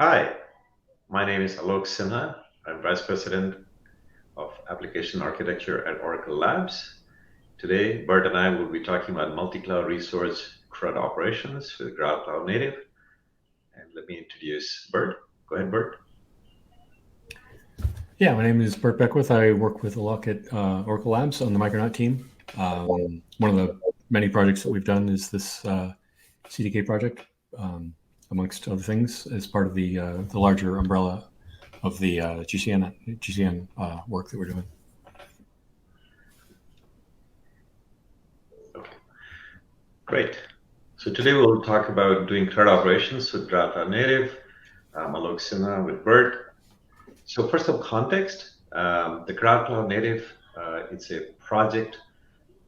Hi, my name is Alok Sinha. I'm Vice President of Application Architecture at Oracle Labs. Today, Burt and I will be talking about multi-cloud resource CRUD operations with Graal Cloud Native. And let me introduce Burt. Go ahead, Burt. Yeah, my name is Burt Beckwith. I work with Alok at Oracle Labs on the Micronaut team. One of the many projects that we've done is this CDK project, amongst other things, as part of the larger umbrella of the GCN work that we're doing. Okay, great. So today we'll talk about doing CRUD operations with Graal Cloud Native. Alok Sinha with Burt. So for some context, the Graal Cloud Native, it's a project,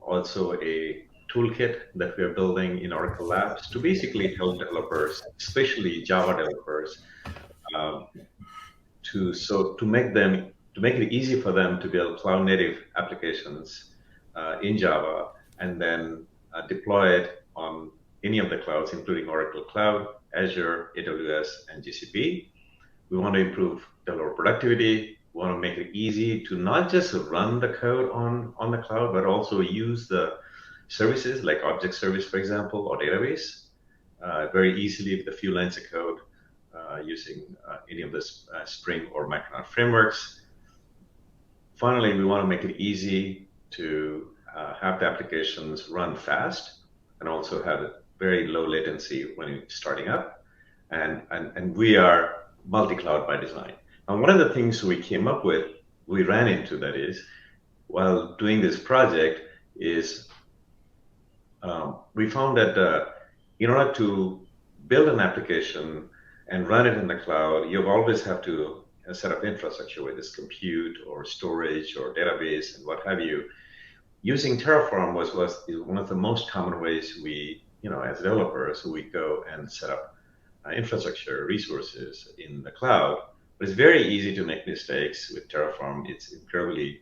also a toolkit that we are building in Oracle Labs to basically help developers, especially Java developers, um, to make it easy for them to build cloud native applications in Java and then deploy it on any of the clouds, including Oracle Cloud, Azure, AWS, and GCP. We want to improve developer productivity. We want to make it easy to not just run the code on the cloud, but also use the services like object service, for example, or database very easily with a few lines of code using any of the Spring or Micronaut frameworks. Finally, we want to make it easy to have the applications run fast and also have very low latency when it's starting up. And we are multi-cloud by design. And one of the things we came up with, we ran into that is, while doing this project, is we found that in order to build an application and run it in the cloud, you always have to set up infrastructure, whether it's compute or storage or database and what have you. Using Terraform was one of the most common ways we, as developers, we go and set up infrastructure resources in the cloud. But it's very easy to make mistakes with Terraform. It's incredibly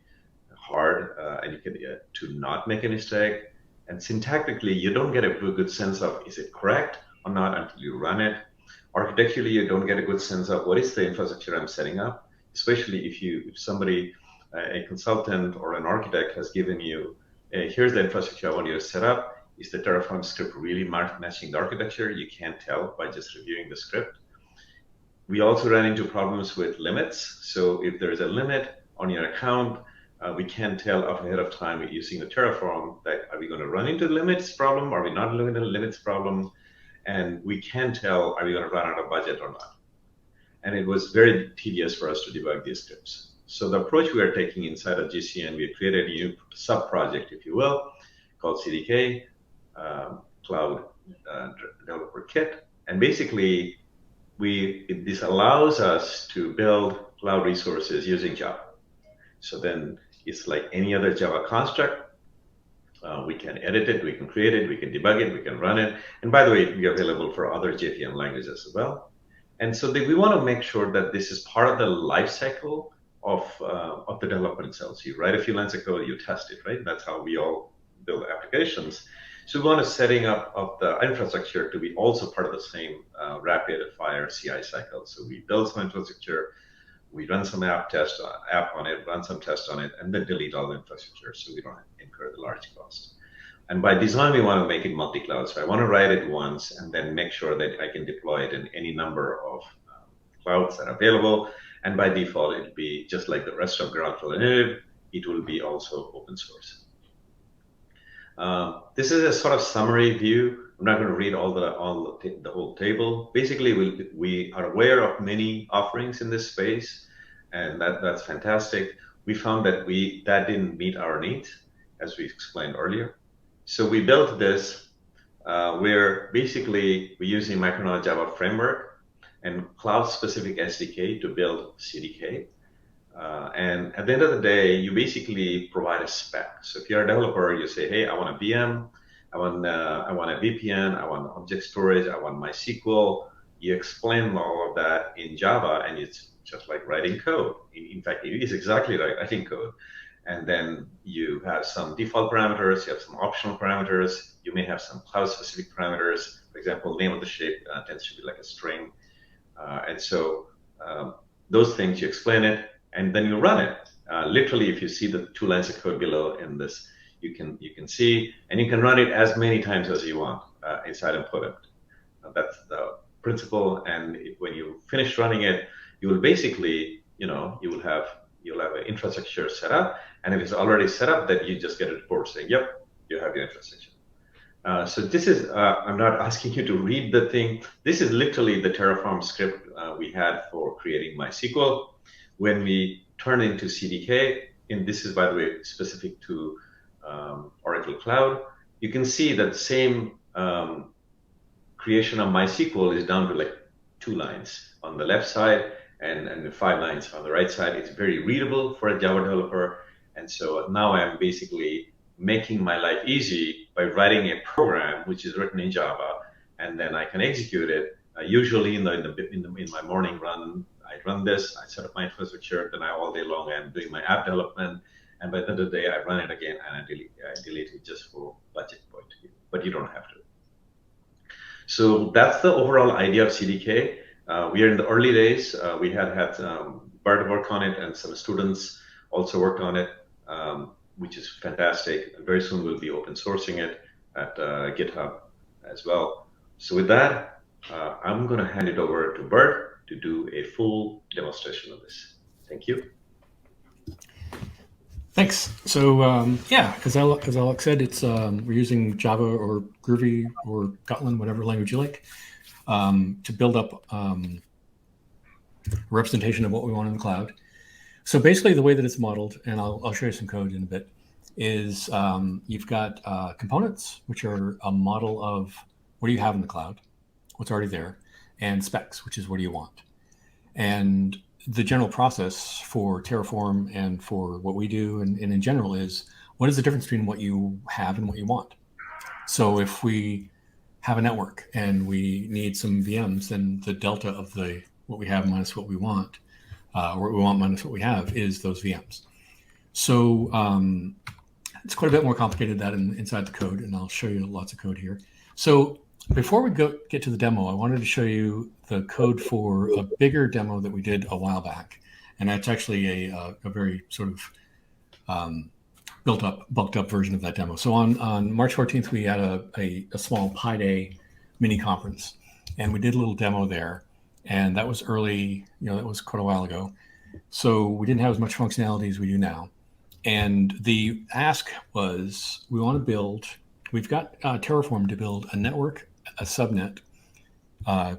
hard, and you can to not make a mistake. And syntactically, you don't get a good sense of is it correct or not until you run it. Architecturally, you don't get a good sense of what is the infrastructure I'm setting up, especially if somebody, a consultant or an architect has given you, here's the infrastructure I want you to set up. Is the Terraform script really matching the architecture? You can't tell by just reviewing the script. We also ran into problems with limits. So if there's a limit on your account, we can't tell ahead of time using the Terraform that are we going to run into the limits problem? Are we not running into the limits problem? And we can't tell are we going to run out of budget or not? And it was very tedious for us to debug these scripts. So the approach we are taking inside of GCN, we created a new sub-project, if you will, called CDK, Cloud Developer Kit. And basically, this allows us to build cloud resources using Java. So then it's like any other Java construct. We can edit it, we can create it, we can debug it, we can run it. And by the way, it will be available for other JVM languages as well. And so we want to make sure that this is part of the life cycle of the development itself. So you write a few lines of code, you test it, right? That's how we all build applications. So we want to setting up of the infrastructure to be also part of the same rapid fire CI cycle. So we build some infrastructure, we run some app on it, run some tests on it, and then delete all the infrastructure so we don't incur the large cost. And by design, we want to make it multi-cloud. So I want to write it once and then make sure that I can deploy it in any number of clouds that are available. And by default, it'll be just like the rest of Graal Cloud Native, it will be also open source. This is a sort of summary view. I'm not going to read the whole table. Basically, we are aware of many offerings in this space, and that's fantastic. We found that that didn't meet our needs, as we explained earlier. So we built this where basically we're using Micronaut Java framework and cloud-specific SDK to build CDK. And at the end of the day, you basically provide a spec. So if you're a developer, you say, hey, I want a VM, I want a VPN, I want object storage, I want MySQL. You explain all of that in Java, and it's just like writing code. In fact, it is exactly like writing code. And then you have some default parameters, you have some optional parameters, you may have some cloud-specific parameters. For example, name of the shape tends to be like a string. And so those things, you explain it, and then you run it. Literally, if you see the 2 lines of code below in this, you can see, and you can run it as many times as you want inside and put it. That's the principle. And when you finish running it, you will basically, you'll have an infrastructure set up, and if it's already set up, then you just get a report saying, yep, you have your infrastructure. So this is, I'm not asking you to read the thing. This is literally the Terraform script we had for creating MySQL. When we turn into CDK, and this is, by the way, specific to Oracle Cloud, you can see that the same creation of MySQL is down to like 2 lines on the left side and 5 lines on the right side. It's very readable for a Java developer. And so now I'm basically making my life easy by writing a program which is written in Java, and then I can execute it. Usually in my morning run, I run this, I set up my infrastructure, then all day long I'm doing my app development, and by the end of the day I run it again and I delete it just for budget point of view. But you don't have to. So that's the overall idea of CDK. We are in the early days. We had Burt work on it, and some students also worked on it, which is fantastic. And very soon we'll be open sourcing it at GitHub as well. So with that, I'm going to hand it over to Burt to do a full demonstration of this. Thank you. Thanks. So yeah, as Alok said, it's we're using Java or Groovy or Kotlin, whatever language you like, to build up a representation of what we want in the cloud. So basically the way that it's modeled, and I'll show you some code in a bit, is you've got components, which are a model of what do you have in the cloud, what's already there, and specs, which is what do you want. And the general process for Terraform and for what we do and in general is, what is the difference between what you have and what you want? So if we have a network and we need some VMs, then the delta of what we have minus what we want, or what we want minus what we have, is those VMs. So it's quite a bit more complicated than that inside the code, and I'll show you lots of code here. So before we get to the demo, I wanted to show you the code for a bigger demo that we did a while back. And that's actually a very sort of bulked up version of that demo. So on March 14th, we had a small Pi Day mini conference, and we did a little demo there. And that was early, that was quite a while ago. So we didn't have as much functionality as we do now. And the ask was, we've got Terraform to build a network, a subnet,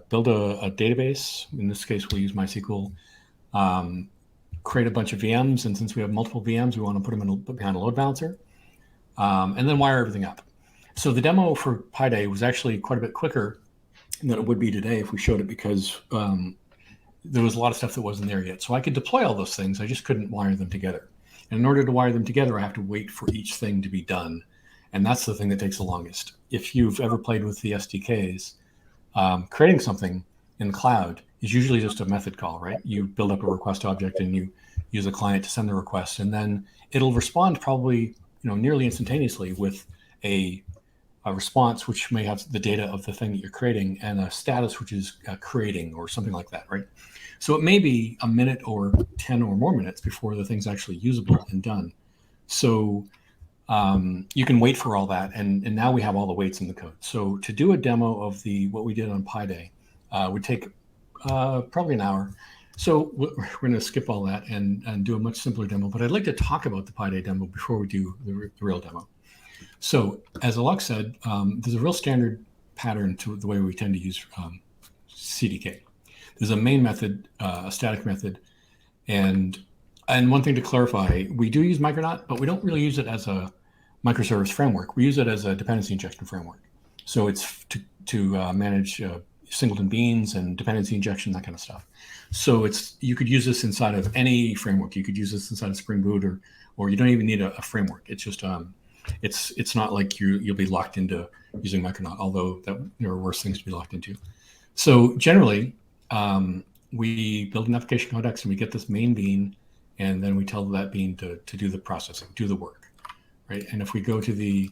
build a database. In this case, we'll use MySQL, create a bunch of VMs. And since we have multiple VMs, we want to put them behind a load balancer, and then wire everything up. So the demo for Pi Day was actually quite a bit quicker than it would be today if we showed it, because there was a lot of stuff that wasn't there yet. So I could deploy all those things. I just couldn't wire them together. And in order to wire them together, I have to wait for each thing to be done. And that's the thing that takes the longest. If you've ever played with the SDKs, creating something in the cloud is usually just a method call, right? You build up a request object and you use a client to send the request, and then it'll respond probably nearly instantaneously with a response which may have the data of the thing that you're creating, and a status which is creating or something like that, right? So it may be a minute or 10 or more minutes before the thing's actually usable and done. So you can wait for all that, and now we have all the waits in the code. So to do a demo of what we did on Pi Day would take probably an hour. So we're going to skip all that and do a much simpler demo. But I'd like to talk about the Pi Day demo before we do the real demo. So as Alok said, there's a real standard pattern to the way we tend to use CDK. There's a main method, a static method, and one thing to clarify, we do use Micronaut, but we don't really use it as a microservice framework. We use it as a dependency injection framework. So it's to manage singleton beans and dependency injection, that kind of stuff. So you could use this inside of any framework. You could use this inside of Spring Boot, or you don't even need a framework. It's just it's not like you'll be locked into using Micronaut, although there are worse things to be locked into. So generally, we build an application codex and we get this main bean, and then we tell that bean to do the processing, do the work, right? And if we go to the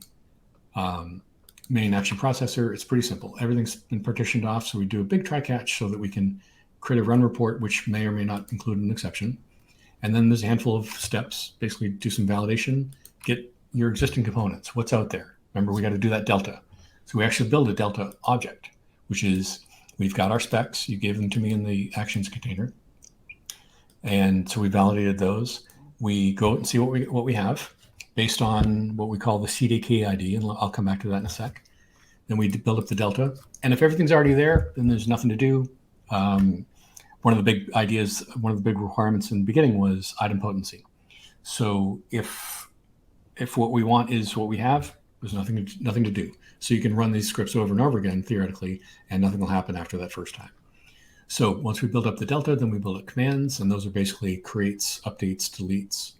main action processor, it's pretty simple. Everything's been partitioned off, so we do a big try catch so that we can create a run report, which may or may not include an exception. And then there's a handful of steps, basically do some validation, get your existing components, what's out there. Remember, we got to do that delta. So we actually build a delta object, which is, we've got our specs. You gave them to me in the actions container. And so we validated those. We go and see what we have based on what we call the CDK ID, and I'll come back to that in a sec. Then we build up the delta. And if everything's already there, then there's nothing to do. One of the big ideas, one of the big requirements in the beginning was item potency. So if what we want is what we have, there's nothing to do. So you can run these scripts over and over again, theoretically, and nothing will happen after that first time. So once we build up the delta, then we build up commands, and those are basically creates, updates, deletes,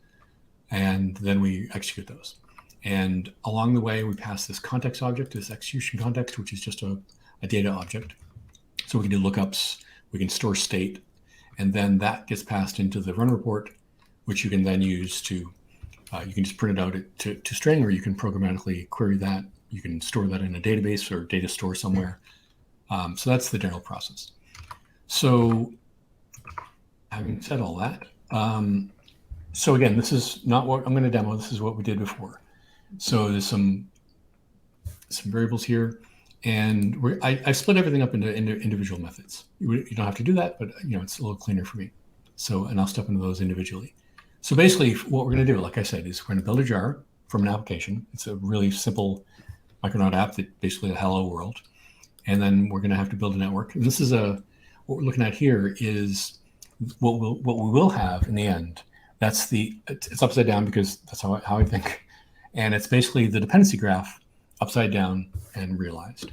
and then we execute those. And along the way, we pass this context object, this execution context, which is just a data object. So we can do lookups, we can store state, and then that gets passed into the run report, which you can then use to, you can just print it out to string, or you can programmatically query that. You can store that in a database or data store somewhere. So that's the general process. So having said all that, so again, this is not what I'm going to demo. This is what we did before. So there's some variables here, and I split everything up into individual methods. You don't have to do that, but it's a little cleaner for me. So, and I'll step into those individually. So basically, what we're going to do, like I said, is we're going to build a jar from an application. It's a really simple Micronaut app that basically a hello world, and then we're going to have to build a network. And this is what we're looking at here is what we will have in the end. It's upside down because that's how I think. And it's basically the dependency graph upside down and realized.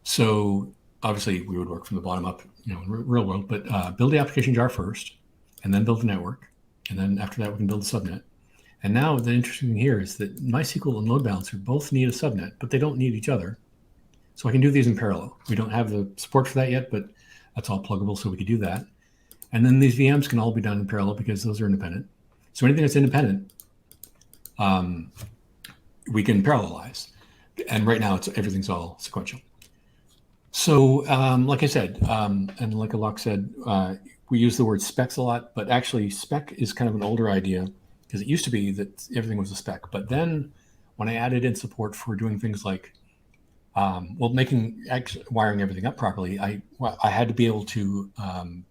So obviously we would work from the bottom up, in real world, but build the application jar first, and then build the network. And then after that, we can build a subnet. And now the interesting thing here is that MySQL and load balancer both need a subnet, but they don't need each other. So I can do these in parallel. We don't have the support for that yet, but that's all pluggable, so we could do that. And then these VMs can all be done in parallel because those are independent. So anything that's independent, we can parallelize. And right now, everything's all sequential. So like I said, and like Alok said, we use the word specs a lot, but actually spec is kind of an older idea because it used to be that everything was a spec. But then when I added in support for doing things like, wiring everything up properly, I had to be able to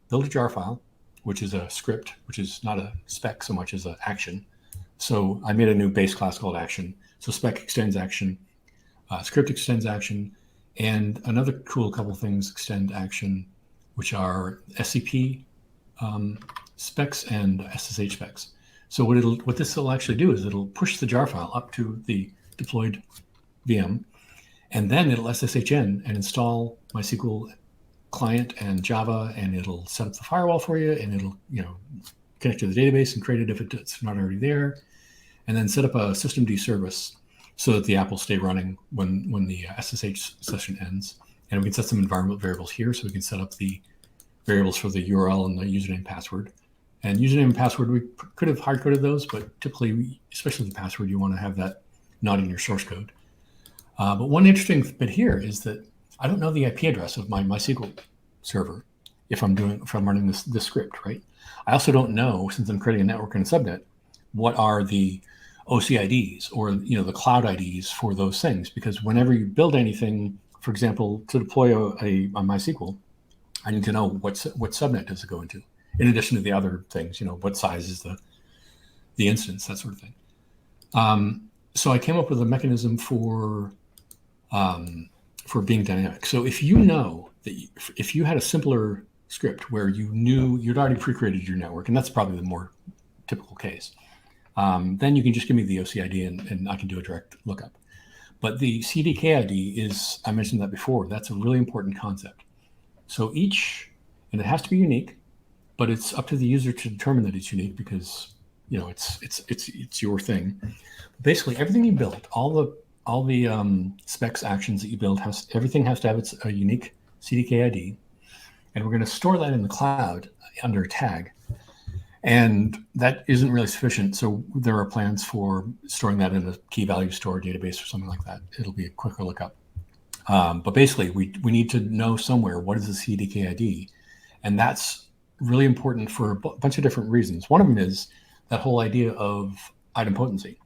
build a jar file, which is a script, which is not a spec so much as an action. So I made a new base class called action. So spec extends action, script extends action, and another cool couple things extend action, which are SCP specs and SSH specs. So what this will actually do is it'll push the jar file up to the deployed VM, and then it'll SSH in and install MySQL client and Java, and it'll set up the firewall for you, and it'll connect to the database and create it if it's not already there, and then set up a systemd service so that the app will stay running when the SSH session ends. And we can set some environment variables here, so we can set up the variables for the URL and the username and password. And username and password, we could have hard-coded those, but typically, especially the password, you want to have that not in your source code. But one interesting bit here is that I don't know the IP address of my MySQL server if I'm running this script, right? I also don't know, since I'm creating a network and a subnet, what are the OCIDs or the cloud IDs for those things, because whenever you build anything, for example, to deploy a MySQL, I need to know what subnet does it go into, in addition to the other things, what size is the instance, that sort of thing. So I came up with a mechanism for being dynamic. So if you know that if you had a simpler script where you knew you'd already pre-created your network, and that's probably the more typical case, then you can just give me the OCID and I can do a direct lookup. But the CDK ID is, I mentioned that before, that's a really important concept. So and it has to be unique, but it's up to the user to determine that it's unique because it's your thing. Basically, everything you build, all the specs actions that you build, everything has to have a unique CDK ID, and we're going to store that in the cloud under a tag. And that isn't really sufficient. So there are plans for storing that in a key value store database or something like that. It'll be a quicker lookup. But basically, we need to know somewhere what is the CDK ID. And that's really important for a bunch of different reasons. One of them is that whole idea of idempotency.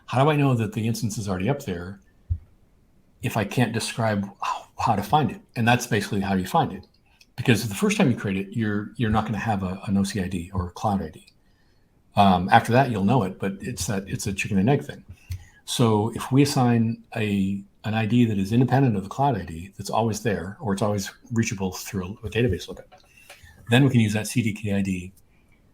How do I know that the instance is already up there if I can't describe how to find it? And that's basically how you find it. Because the first time you create it, you're not going to have an OCID or a Cloud ID. After that, you'll know it, but it's a chicken and egg thing. So if we assign an ID that is independent of the Cloud ID, that's always there, or it's always reachable through a database lookup, then we can use that CDK ID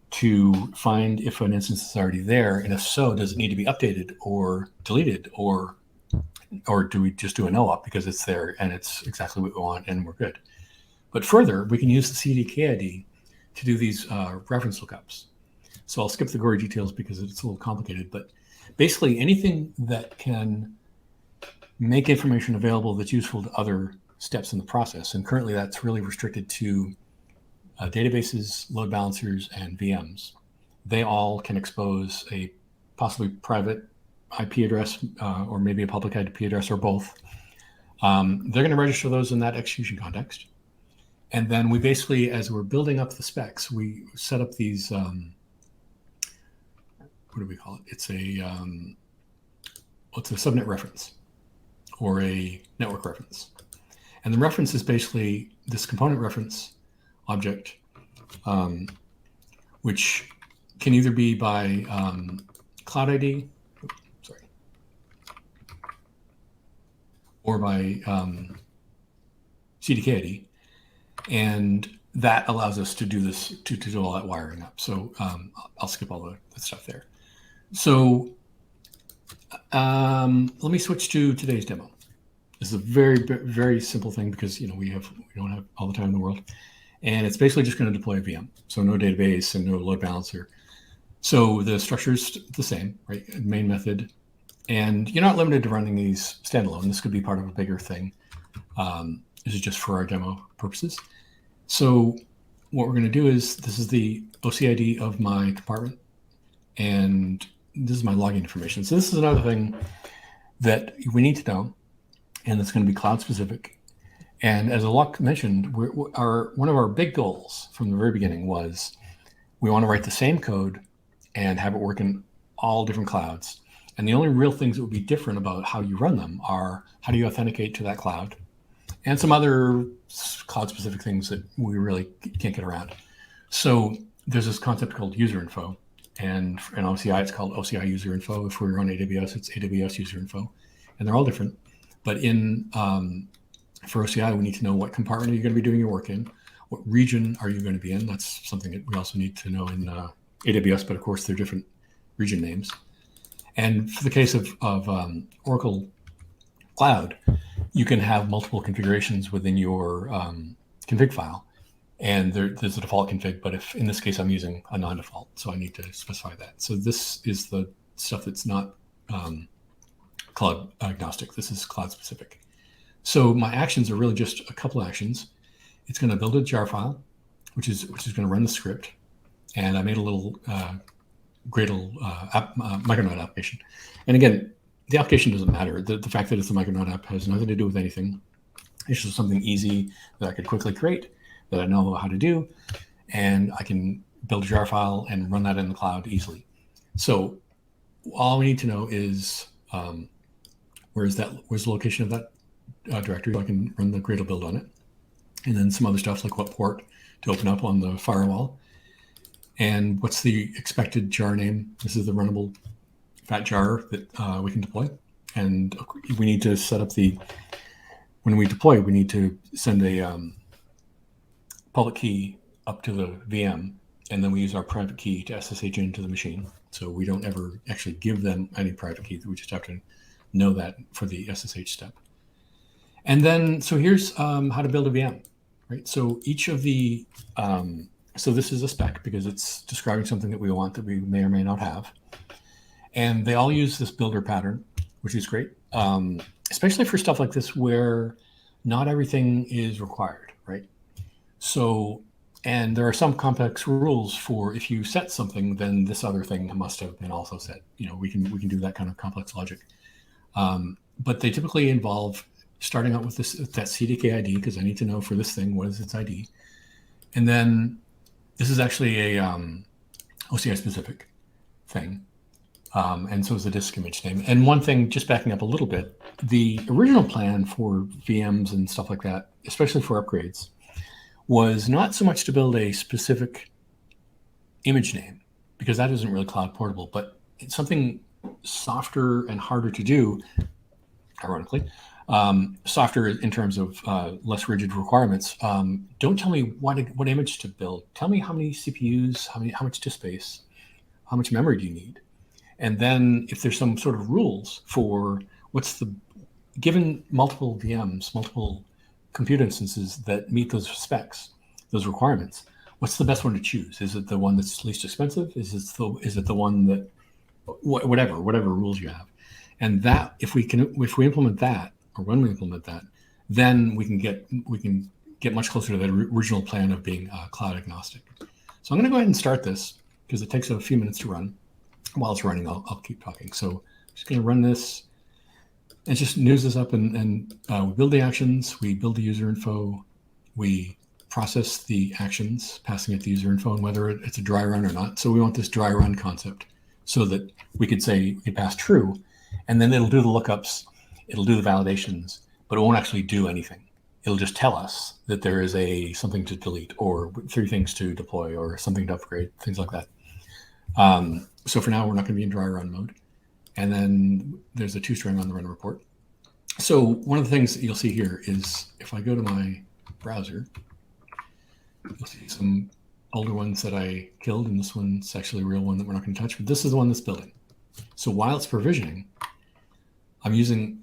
to find if an instance is already there, and if so, does it need to be updated or deleted, or do we just do a no-op because it's there and it's exactly what we want and we're good? But further, we can use the CDK ID to do these reference lookups. So I'll skip the gory details because it's a little complicated, but basically anything that can make information available that's useful to other steps in the process. And currently that's really restricted to databases, load balancers, and VMs. They all can expose a possibly private IP address or maybe a public IP address or both. They're going to register those in that execution context. And then we basically, as we're building up the specs, we set up these, what do we call it? It's a subnet reference or a network reference. And the reference is basically this component reference object, which can either be by Cloud ID, or by CDK ID. And that allows us to do this, to do all that wiring up. So I'll skip all the stuff there. So let me switch to today's demo. This is a very, very simple thing because we don't have all the time in the world. And it's basically just going to deploy a VM. So no database and no load balancer. So the structure is the same, right? Main method. And you're not limited to running these standalone. This could be part of a bigger thing. This is just for our demo purposes. So what we're going to do is, this is the OCID of my compartment, and this is my login information. So this is another thing that we need to know, and it's going to be cloud specific. And as Alok mentioned, one of our big goals from the very beginning was we want to write the same code and have it work in all different clouds. And the only real things that would be different about how you run them are how do you authenticate to that cloud, and some other cloud-specific things that we really can't get around. So there's this concept called user info, and in OCI it's called OCI user info. If we're on AWS, it's AWS user info, and they're all different. But for OCI, we need to know what compartment are you going to be doing your work in, what region are you going to be in. That's something that we also need to know in AWS, but of course they're different region names. And for the case of Oracle Cloud, you can have multiple configurations within your config file. And there's a default config, but if in this case I'm using a non-default, so I need to specify that. So this is the stuff that's not cloud agnostic. This is cloud specific. So my actions are really just a couple actions. It's going to build a jar file, which is going to run the script. And I made a little Graal Micronaut application. And again, the application doesn't matter. The fact that it's a Micronaut app has nothing to do with anything. It's just something easy that I could quickly create, that I know how to do, and I can build a jar file and run that in the cloud easily. So all we need to know is where's the location of that directory, so I can run the Gradle build on it, and then some other stuff like what port to open up on the firewall, and what's the expected jar name. This is the runnable fat jar that we can deploy, and we need to set up when we deploy, we need to send a public key up to the VM, and then we use our private key to SSH into the machine. So we don't ever actually give them any private key. We just have to know that for the SSH step. And then, so here's how to build a VM, right? So each of the, so this is a spec because it's describing something that we want that we may or may not have. And they all use this builder pattern, which is great, especially for stuff like this where not everything is required, right? So, and there are some complex rules for if you set something, then this other thing must have been also set. We can do that kind of complex logic. But they typically involve starting out with that CDK ID, because I need to know for this thing, what is its ID? And then this is actually a OCI specific thing. And so is the disk image name. And one thing, just backing up a little bit, the original plan for VMs and stuff like that, especially for upgrades, was not so much to build a specific image name, because that isn't really cloud portable, but it's something softer and harder to do, ironically, softer in terms of less rigid requirements. Don't tell me what image to build. Tell me how many CPUs, how much disk space, how much memory do you need? And then if there's some sort of rules for what's the, given multiple VMs, multiple compute instances that meet those specs, those requirements, what's the best one to choose? Is it the one that's least expensive? Is it the one that, whatever rules you have? And that, if we implement that, or when we implement that, then we can get much closer to the original plan of being cloud agnostic. So I'm going to go ahead and start this because it takes a few minutes to run. While it's running, I'll keep talking. So I'm just going to run this. It just news this up, and we build the actions, we build the user info, we process the actions, passing it the user info, and whether it's a dry run or not. So we want this dry run concept so that we could say we pass true, and then it'll do the lookups, it'll do the validations, but it won't actually do anything. It'll just tell us that there is something to delete, or 3 things to deploy, or something to upgrade, things like that. So for now, we're not going to be in dry run mode. And then there's a 2-string on the run report. So one of the things that you'll see here is if I go to my browser, you'll see some older ones that I killed, and this one's actually a real one that we're not going to touch, but this is the one that's building. So while it's provisioning, I'm using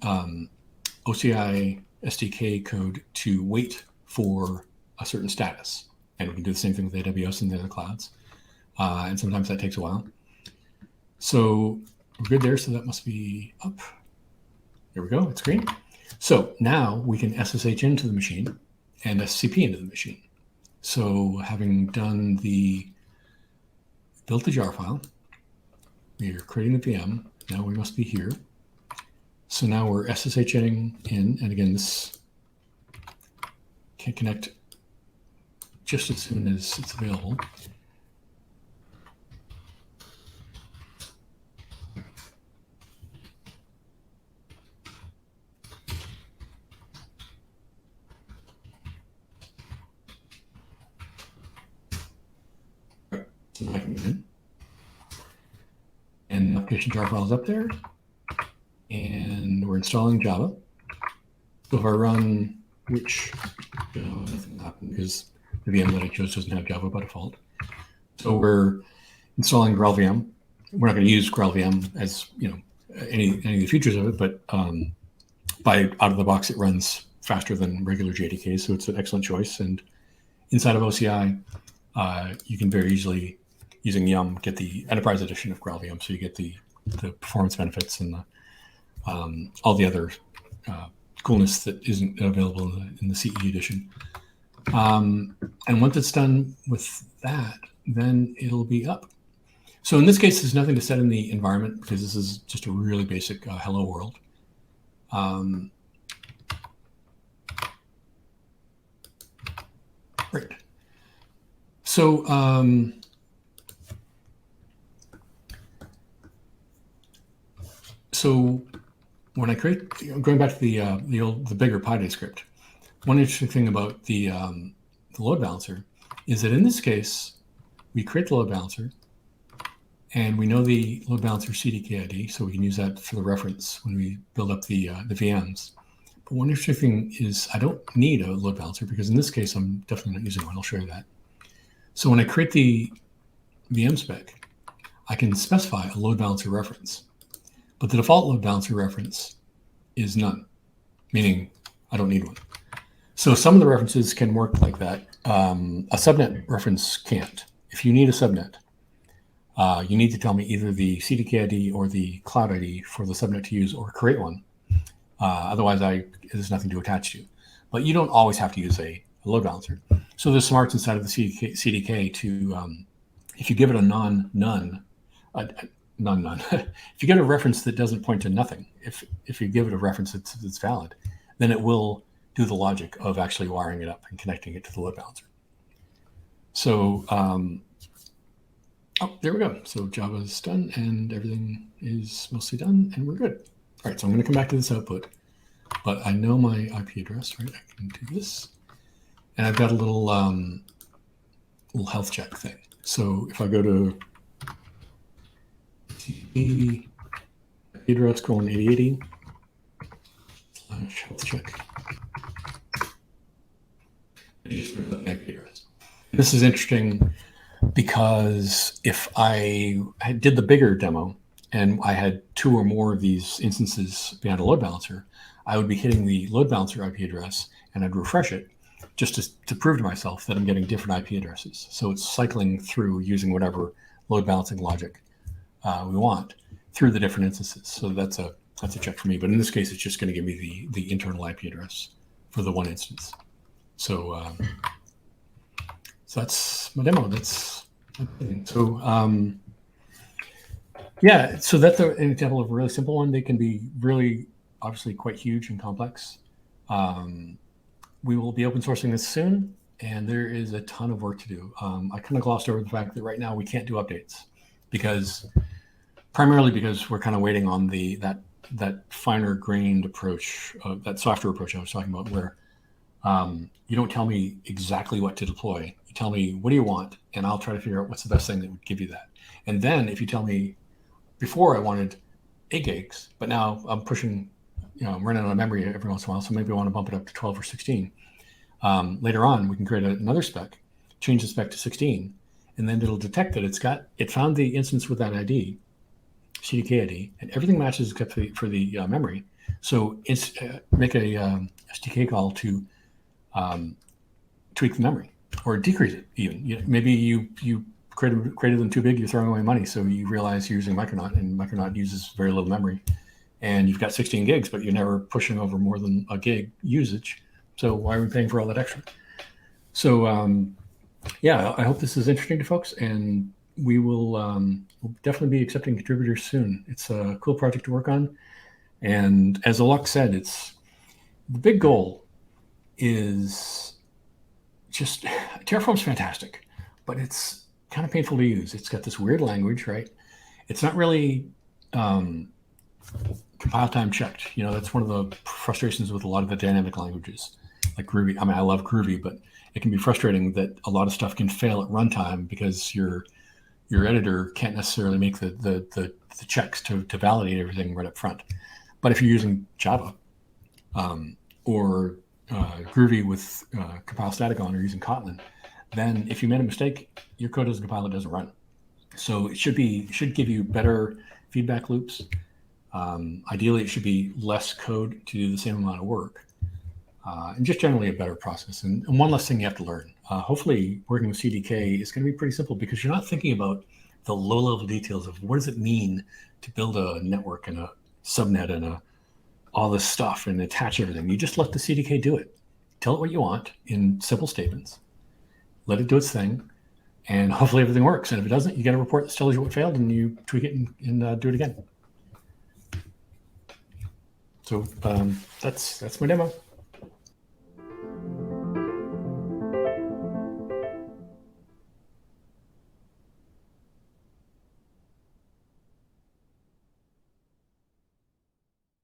OCI SDK code to wait for a certain status. And we can do the same thing with AWS and the other clouds. And sometimes that takes a while. So we're good there. So that must be up. There we go. It's green. So now we can SSH into the machine and SCP into the machine. So having done built the jar file, we are creating the VM. Now we must be here. So now we're SSHing in. And again, this can connect just as soon as it's available. So I can get in. And the application jar file is up there. And we're installing Java. So if I run, which nothing happened because the VM that I chose doesn't have Java by default. So we're installing Graal VM. We're not going to use Graal VM as any of the features of it, but out of the box it runs faster than regular JDK, so it's an excellent choice. And inside of OCI, you can very easily, using Yum, get the enterprise edition of Graal VM, so you get the performance benefits and all the other coolness that isn't available in the CE edition. And once it's done with that, then it'll be up. So in this case, there's nothing to set in the environment because this is just a really basic hello world. Great. So when I create, going back to the bigger PyDay script, one interesting thing about the load balancer is that in this case, we create the load balancer, and we know the load balancer CDK ID, so we can use that for the reference when we build up the VMs. But one interesting thing is I don't need a load balancer because in this case, I'm definitely not using one. I'll show you that. So when I create the VM spec, I can specify a load balancer reference, but the default load balancer reference is none, meaning I don't need one. So some of the references can work like that. A subnet reference can't. If you need a subnet, you need to tell me either the CDK ID or the cloud ID for the subnet to use or create one. Otherwise, there's nothing to attach to. But you don't always have to use a load balancer. So there's smarts inside of the CDK to, if you give it a none, if you get a reference that doesn't point to nothing, if you give it a reference that's valid, then it will do the logic of actually wiring it up and connecting it to the load balancer. So, oh, there we go. So Java is done and everything is mostly done and we're good. All right, so I'm going to come back to this output, but I know my IP address, right? I can do this. And I've got a little health check thing. So if I go to IP address colon 8080 / health check. This is interesting because if I did the bigger demo and I had 2 or more of these instances behind a load balancer, I would be hitting the load balancer IP address and I'd refresh it just to prove to myself that I'm getting different IP addresses. So it's cycling through using whatever load balancing logic we want through the different instances. So that's a check for me. But in this case, it's just going to give me the internal IP address for the one instance. So so that's my demo. So yeah, so that's an example of a really simple one. They can be really obviously quite huge and complex. We will be open sourcing this soon, and there is a ton of work to do. I kind of glossed over the fact that right now we can't do updates primarily because we're kind of waiting on that finer grained approach, that softer approach I was talking about, where you don't tell me exactly what to deploy. You tell me, what do you want? And I'll try to figure out what's the best thing that would give you that. And then if you tell me, before I wanted 8 gigs, but now I'm pushing, I'm running out of memory every once in a while, so maybe I want to bump it up to 12 or 16. Later on, we can create another spec, change the spec to 16, and then it'll detect that it found the instance with that ID, CDK ID, and everything matches except for the memory. So it's make a SDK call to tweak the memory or decrease it even. Maybe you created them too big, you're throwing away money, so you realize you're using Micronaut, and Micronaut uses very little memory, and you've got 16 gigs, but you're never pushing over more than a gig usage. So why are we paying for all that extra? So yeah, I hope this is interesting to folks, and we will we'll definitely be accepting contributors soon. It's a cool project to work on, and as Alok said, the big goal is just Terraform's fantastic, but it's kind of painful to use. It's got this weird language, right? It's not really compile time checked. That's one of the frustrations with a lot of the dynamic languages, like Groovy. I mean, I love Groovy, but it can be frustrating that a lot of stuff can fail at runtime because your editor can't necessarily make the checks to validate everything right up front. But if you're using Java or Groovy with compile static on, or using Kotlin, then if you made a mistake, your code doesn't compile, it doesn't run. So it should give you better feedback loops. Ideally, it should be less code to do the same amount of work, and just generally a better process. And one less thing you have to learn. Hopefully, working with CDK is going to be pretty simple because you're not thinking about the low-level details of what does it mean to build a network and a subnet and all this stuff and attach everything. You just let the CDK do it. Tell it what you want in simple statements. Let it do its thing, and hopefully everything works. And if it doesn't, you get a report that tells you what failed, and you tweak it and do it again. So that's my demo.